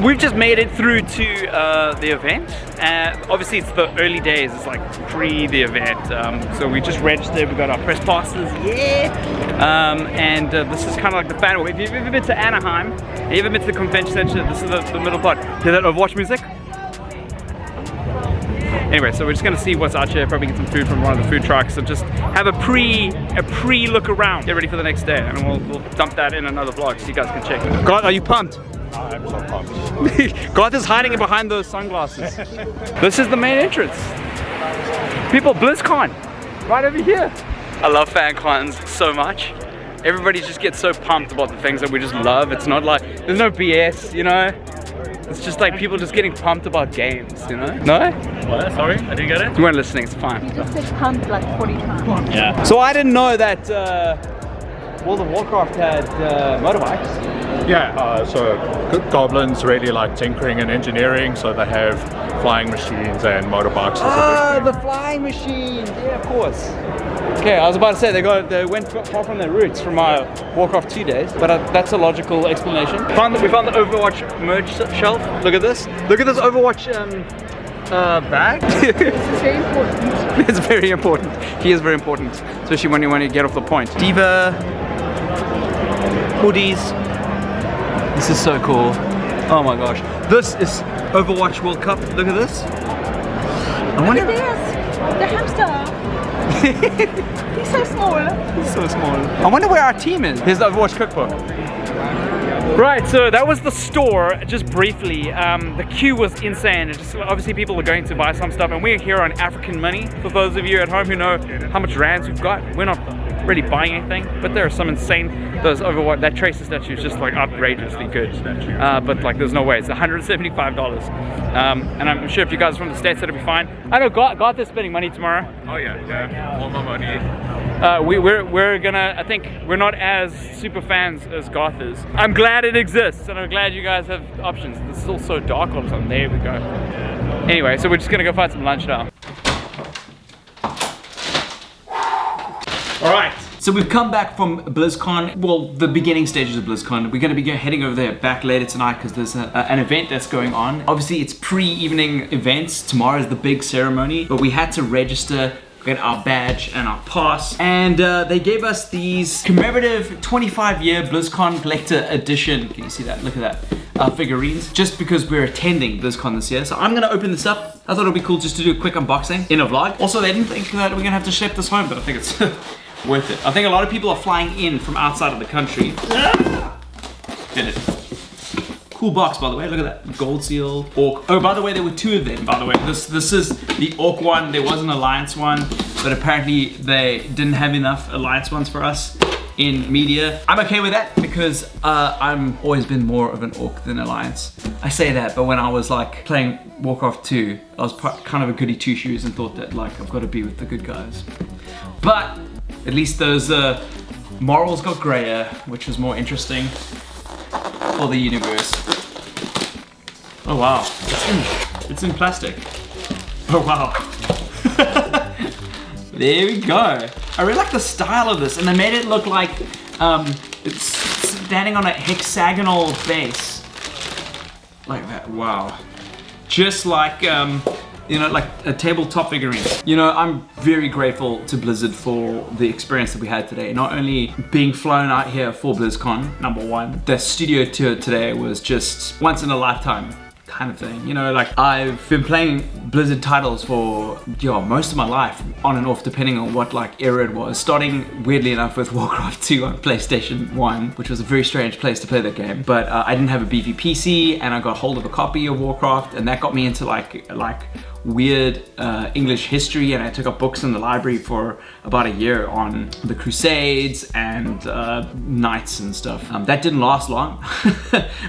we've just made it through to the event. Obviously it's the early days, it's like pre the event. So we just registered, we got our press passes, yeah! And this is kind of like the fan. If you've ever been to Anaheim, and you ever been to the convention center, this is the middle part. Hear that Overwatch music? Anyway, so we're just gonna see what's out here, probably get some food from one of the food trucks, and just have a pre look around, get ready for the next day, and we'll dump that in another vlog so you guys can check it. God, are you pumped? I'm so pumped. God is hiding behind those sunglasses. This is the main entrance. People, BlizzCon, right over here. I love fan cons so much. Everybody just gets so pumped about the things that we just love. It's not like, there's no BS, you know? It's just like people just getting pumped about games, you know? No? What? Sorry, I didn't get it. You weren't listening, it's fine. You just said pumped like 40 times. Yeah. So I didn't know that World of Warcraft had motorbikes. Yeah, so goblins really like tinkering and engineering, so they have flying machines and motorbikes. Ah, the flying machines, yeah, of course. Okay, I was about to say they went far from their roots from my Warcraft 2 days, but that's a logical explanation. We found the Overwatch merch shelf. Look at this. Look at this Overwatch bag. This is very important. It's very important. He is very important, especially when you want to get off the point. Diva hoodies. This is so cool. Oh my gosh. This is Overwatch World Cup. Look at this. Look at this. The hamster. He's so small. He's so small. I wonder where our team is. Here's the Overwatch cookbook. Right, so that was the store, just briefly. The queue was insane. It just, obviously people are going to buy some stuff, and we're here on African money. For those of you at home who know how much rands we've got, we're not really buying anything, but there are some insane, those Overwatch, that Tracer statue is just like outrageously good. But like there's no way, it's $175. And I'm sure if you guys are from the States, that'll be fine. I know Garth is spending money tomorrow. Oh yeah, all my money. We're gonna, I think we're not as super fans as Garth is. I'm glad it exists, and I'm glad you guys have options. This is all so dark all of a sudden. There we go. Anyway, so we're just gonna go find some lunch now. Alright, so we've come back from BlizzCon, well, the beginning stages of BlizzCon. We're going to be heading over there back later tonight because there's an event that's going on. Obviously, it's pre-evening events. Tomorrow's the big ceremony, but we had to register, get our badge and our pass, and they gave us these commemorative 25-year BlizzCon Collector Edition. Can you see that? Look at that. Figurines, just because we're attending BlizzCon this year. So I'm gonna open this up. I thought it'd be cool just to do a quick unboxing in a vlog. Also, they didn't think that we're gonna have to ship this home, but I think it's worth it. I think a lot of people are flying in from outside of the country. Did it. Cool box, by the way. Look at that. Gold seal, Orc. Oh, by the way, there were two of them, by the way. This is the Orc one. There was an Alliance one, but apparently they didn't have enough Alliance ones for us in media. I'm okay with that because I've always been more of an Orc than Alliance. I say that, but when I was like playing Warcraft 2, I was kind of a goody two-shoes and thought that like I've got to be with the good guys. But at least those morals got grayer, which was more interesting for the universe. Oh wow, it's in plastic. Oh wow. There we go. I really like the style of this, and they made it look like it's standing on a hexagonal base. Like that, wow. Just like, you know, like a tabletop figurine. You know, I'm very grateful to Blizzard for the experience that we had today. Not only being flown out here for BlizzCon, number one, the studio tour today was just once in a lifetime kind of thing. You know, like I've been playing Blizzard titles for most of my life, on and off, depending on what like era it was. Starting weirdly enough with Warcraft 2 on PlayStation 1, which was a very strange place to play that game. But I didn't have a beefy PC, and I got hold of a copy of Warcraft, and that got me into like weird English history, and I took up books in the library for about a year on the Crusades and knights and stuff. That didn't last long,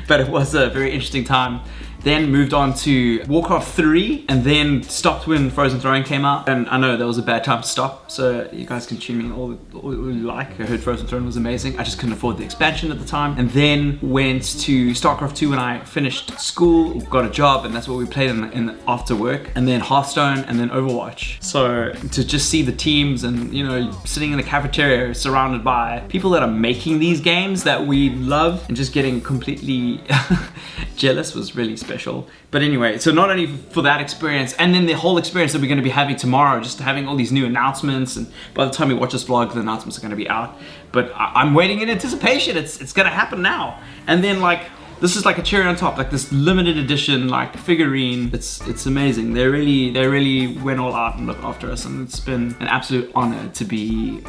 but it was a very interesting time. then moved on to Warcraft 3, and then stopped when Frozen Throne came out. And I know that was a bad time to stop, so you guys can tune me all you like. I heard Frozen Throne was amazing. I just couldn't afford the expansion at the time. And then went to StarCraft 2 when I finished school, got a job, and that's what we played in after work. And then Hearthstone, and then Overwatch. So to just see the teams and, you know, sitting in the cafeteria surrounded by people that are making these games that we love, and just getting completely jealous was really special. But anyway, so not only for that experience, and then the whole experience that we're going to be having tomorrow, just having all these new announcements, and by the time we watch this vlog, the announcements are going to be out. But I'm waiting in anticipation. It's going to happen now. And then like, this is like a cherry on top, like this limited edition like figurine. It's amazing. They really went all out and looked after us, and it's been an absolute honor to be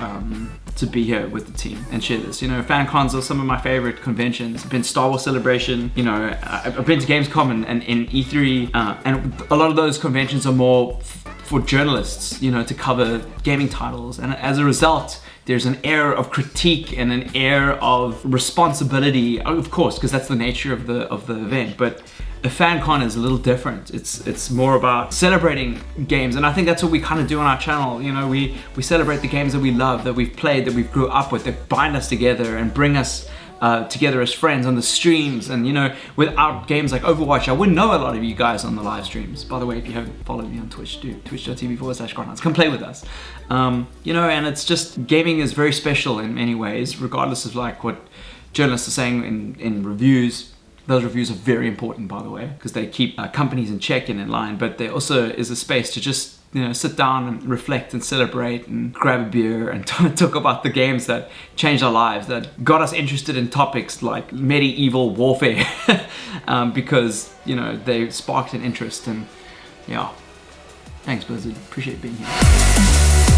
here with the team and share this. You know, fan cons are some of my favorite conventions. I've been Star Wars Celebration, you know, I've been to Gamescom and in E3, and a lot of those conventions are more for journalists, you know, to cover gaming titles, and as a result, there's an air of critique and an air of responsibility, of course, because that's the nature of the event. But a fan con is a little different. It's more about celebrating games, and I think that's what we kind of do on our channel. You know, we celebrate the games that we love, that we've played, that we've grew up with, that bind us together and bring us together as friends on the streams. And you know, without games like Overwatch, I wouldn't know a lot of you guys on the live streams. By the way, if you haven't followed me on Twitch, do twitch.tv/Grindhouse. Come play with us. You know, and it's just, gaming is very special in many ways, regardless of like what journalists are saying in reviews. Those reviews are very important, by the way, because they keep companies in check and in line, but there also is a space to just, you know, sit down and reflect and celebrate and grab a beer and talk about the games that changed our lives, that got us interested in topics like medieval warfare, because, you know, they sparked an interest. And yeah, thanks Blizzard, appreciate being here.